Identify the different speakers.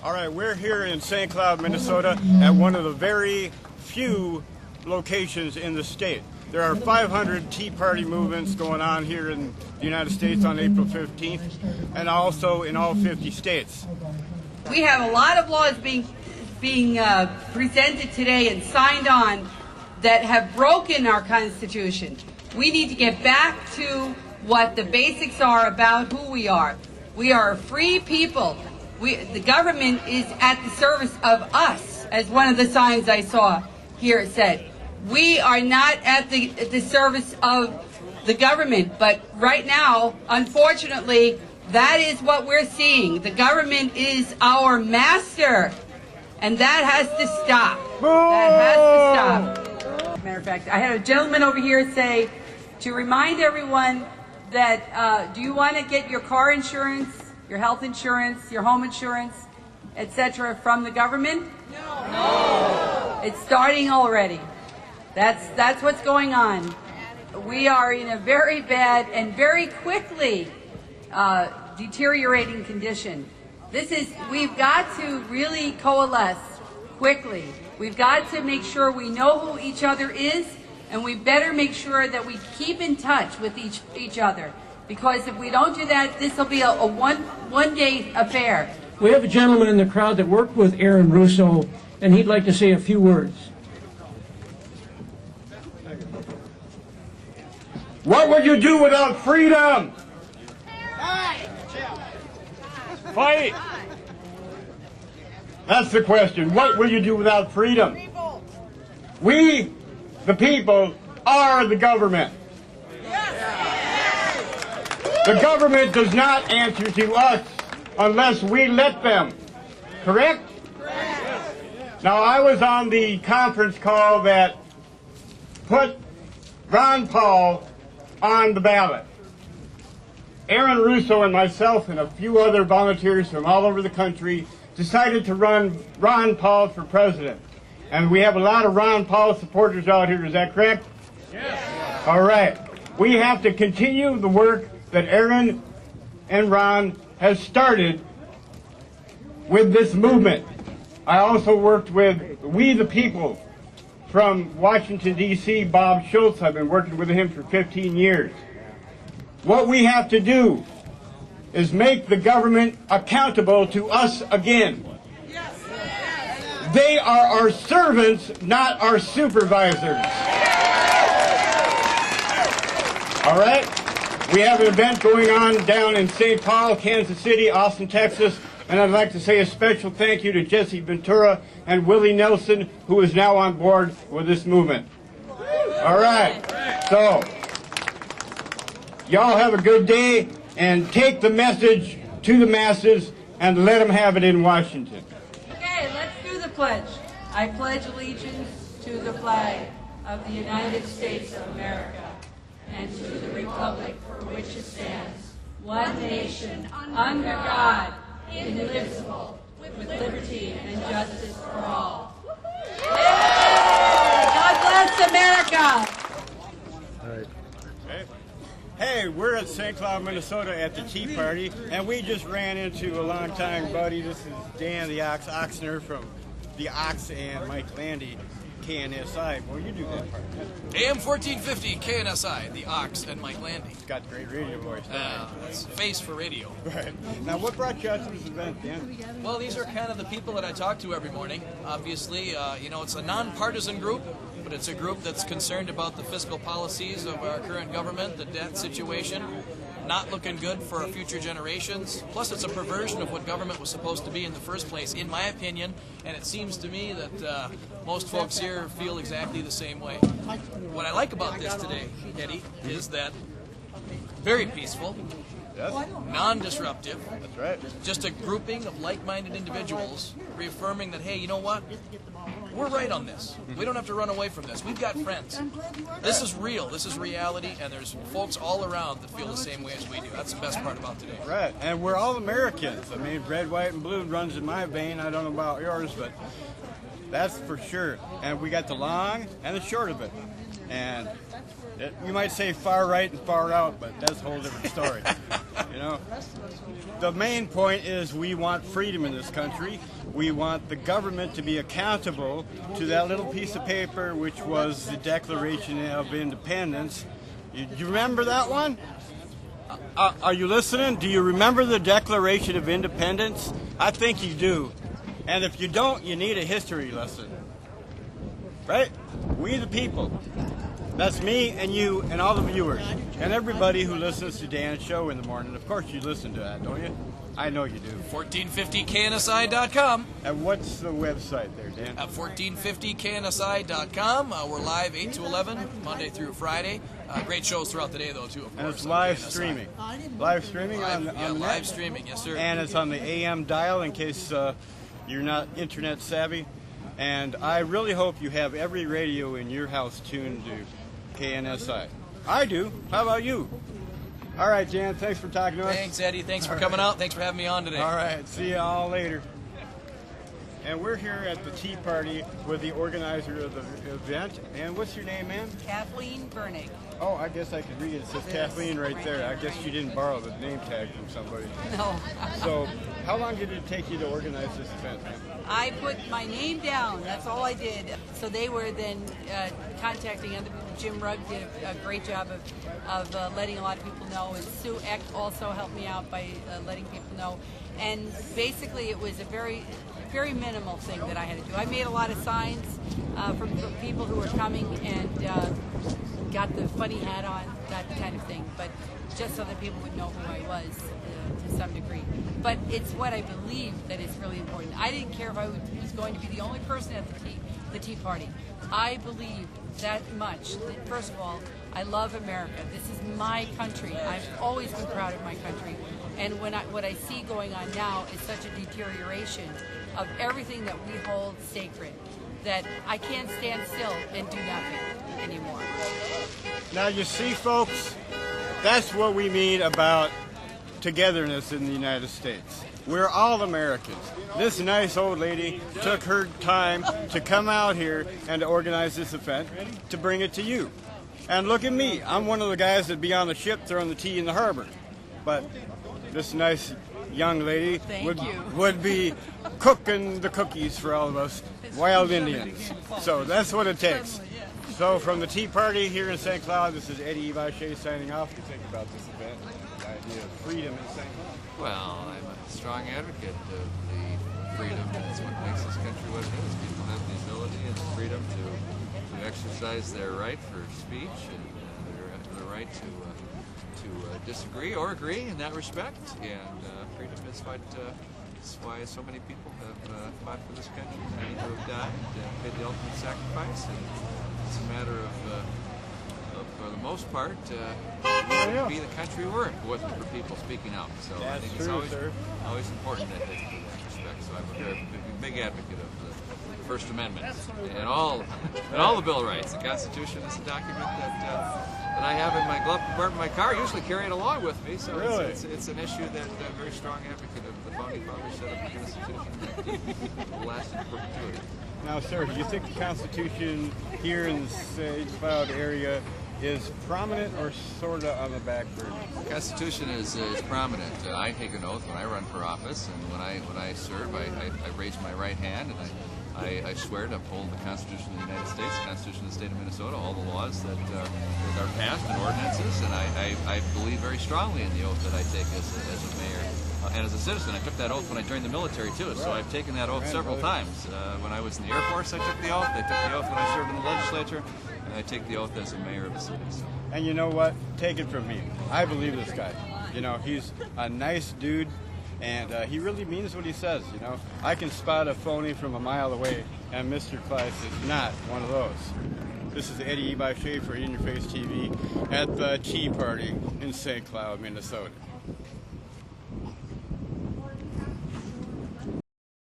Speaker 1: All right, we're here in St. Cloud, Minnesota, at one of the very few locations in the state. There are 500 Tea Party movements going on here in the United States on April 15th, and also in all 50 states.
Speaker 2: We have a lot of laws being presented today and signed on that have broken our Constitution. We need to get back to what the basics are about who we are. We are a free people. The government is at the service of us, as one of the signs I saw here said. We are not at the service of the government, but right now, unfortunately, that is what we're seeing. The government is our master, and that has to stop. That has to stop. Matter of fact, I had a gentleman over here say to remind everyone that do you want to get your car insurance, your health insurance, your home insurance, etc. from the government? No. It's starting already. That's what's going on. We are in a very bad and very quickly deteriorating condition. We've got to really coalesce quickly. We've got to make sure we know who each other is, and we better make sure that we keep in touch with each other. Because if we don't do that, this will be a one-day affair.
Speaker 3: We have a gentleman in the crowd that worked with Aaron Russo, and he'd like to say a few words.
Speaker 1: What would you do without freedom? Fight! That's the question. What will you do without freedom? We, the people, are the government. The government does not answer to us unless we let them. Correct? Now, I was on the conference call that put Ron Paul on the ballot. Aaron Russo and myself and a few other volunteers from all over the country decided to run Ron Paul for president. And we have a lot of Ron Paul supporters out here, is that correct? Yes. All right. We have to continue the work that Aaron and Ron has started with this movement. I also worked with We the People from Washington, D.C., Bob Schultz. I've been working with him for 15 years. What we have to do is make the government accountable to us again. They are our servants, not our supervisors. All right? We have an event going on down in St. Paul, Kansas City, Austin, Texas, and I'd like to say a special thank you to Jesse Ventura and Willie Nelson, who is now on board with this movement. All right. So, y'all have a good day, and take the message to the masses and let them have it in Washington.
Speaker 2: Okay, let's do the pledge. I pledge allegiance to the flag of the United States of America and to the republic for which it stands, one nation, under God, indivisible, with liberty and justice for all. Yay! God bless America!
Speaker 1: Hey, we're at St. Cloud, Minnesota at the Tea Party, and we just ran into a longtime buddy. This is Dan the Ox Oxner from the Ox and Mike Landy, KNSI. Well, you do that part.
Speaker 4: AM 1450, KNSI, the Ox and Mike Landy.
Speaker 1: It's got great radio voice.
Speaker 4: That's face for radio.
Speaker 1: Right. Now, what brought you out to this event, Dan?
Speaker 4: Well, these are kind of the people that I talk to every morning. Obviously, it's a nonpartisan group, but it's a group that's concerned about the fiscal policies of our current government, the debt situation, not looking good for our future generations. Plus, it's a perversion of what government was supposed to be in the first place, in my opinion, and it seems to me that most folks here feel exactly the same way. What I like about this today, Eddie, is that very peaceful,
Speaker 1: Yes.
Speaker 4: non-disruptive,
Speaker 1: That's right.
Speaker 4: just a grouping of like-minded individuals reaffirming that, hey, you know what? We're right on this. We don't have to run away from this. We've got friends. This is real. This is reality, and there's folks all around that feel the same way as we do. That's the best part about today.
Speaker 1: Right. And we're all Americans. I mean, red, white, and blue runs in my vein. I don't know about yours, but that's for sure. And we got the long and the short of it. And you might say far right and far out, but that's a whole different story. You know, the main point is we want freedom in this country. We want the government to be accountable to that little piece of paper, which was the Declaration of Independence. You remember that one? Are you listening? Do you remember the Declaration of Independence? I think you do. And if you don't, you need a history lesson. Right? We the people. That's me and you and all the viewers and everybody who listens to Dan's show in the morning. Of course you listen to that, don't you? I know you do.
Speaker 4: 1450knsi.com.
Speaker 1: And what's the website there, Dan?
Speaker 4: At 1450knsi.com. We're live 8 to 11, Monday through Friday. Great shows throughout the day, though, too, of
Speaker 1: And
Speaker 4: course.
Speaker 1: it's live streaming. Live streaming on the
Speaker 4: live
Speaker 1: net?
Speaker 4: streaming, yes, sir.
Speaker 1: And it's on the AM dial in case you're not internet savvy. And I really hope you have every radio in your house tuned to KNSI. I do. How about you? All right, Jan, thanks for talking to us.
Speaker 4: Thanks, Eddie. Thanks for coming out. Thanks for having me on today.
Speaker 1: All right, see you all later. And we're here at the Tea Party with the organizer of the event. And what's your name, ma'am?
Speaker 5: Kathleen Bernick.
Speaker 1: Oh, I guess I could read it. It says Kathleen right there. I guess you didn't borrow the name tag from somebody.
Speaker 5: No.
Speaker 1: So, how long did it take you to organize this event, ma'am?
Speaker 5: I put my name down. That's all I did. So they were then contacting other people. Jim Rugg did a great job of letting a lot of people know. And Sue Eck also helped me out by letting people know. And basically it was a very, very minimal thing that I had to do. I made a lot of signs from people who were coming and got the funny hat on, that kind of thing. But just so that people would know who I was to some degree. But it's what I believe that is really important. I didn't care if I was going to be the only person at the tea party. I believe that much. That first of all, I love America. This is my country. I've always been proud of my country. And what I see going on now is such a deterioration of everything that we hold sacred that I can't stand still and do nothing anymore.
Speaker 1: Now, you see, folks, that's what we mean about togetherness in the United States. We're all Americans. This nice old lady took her time to come out here and to organize this event to bring it to you. And look at me. I'm one of the guys that'd be on the ship throwing the tea in the harbor. But this nice young lady would be cooking the cookies for all of us wild Indians. So that's what it takes. So from the Tea Party here in St. Cloud, this is Eddie Ibashe signing off. What do you think about this event, the idea of freedom in St. Cloud?
Speaker 6: Well, I'm a strong advocate of the freedom. That's what makes this country what it is. People have the ability and the freedom to exercise their right for speech and their right to disagree or agree in that respect. And freedom is what is why so many people have fought for this country. Many who have died and paid the ultimate sacrifice. And it's a matter of for the most part, we wouldn't be the country we're in if it wasn't for people speaking out. So I think it's always important that they do that respect. So I'm a very big advocate of the First Amendment and all the Bill of Rights. The Constitution is a document that I have in my glove compartment of my car. I usually carry it along with me. So it's an issue that I'm a very strong advocate of. The founding fathers set up the Constitution and will last in perpetuity.
Speaker 1: Now, sir, do you think the Constitution here in the St. Cloud area is prominent or sort of on the back burner?
Speaker 6: The Constitution is prominent. I take an oath when I run for office, and when I serve, I raise my right hand and I swear to uphold the Constitution of the United States, the Constitution of the State of Minnesota, all the laws that are passed and ordinances, and I believe very strongly in the oath that I take as a mayor. And as a citizen, I took that oath when I joined the military too, so I've taken that oath several times. When I was in the Air Force, I took the oath. I took the oath when I served in the legislature, and I take the oath as a mayor of a city. So.
Speaker 1: And you know what? Take it from me. I believe this guy. You know, he's a nice dude, and he really means what he says, you know. I can spot a phony from a mile away, and Mr. Kleiss is not one of those. This is Eddie Ibashe for In Your Face TV at the Tea Party in St. Cloud, Minnesota.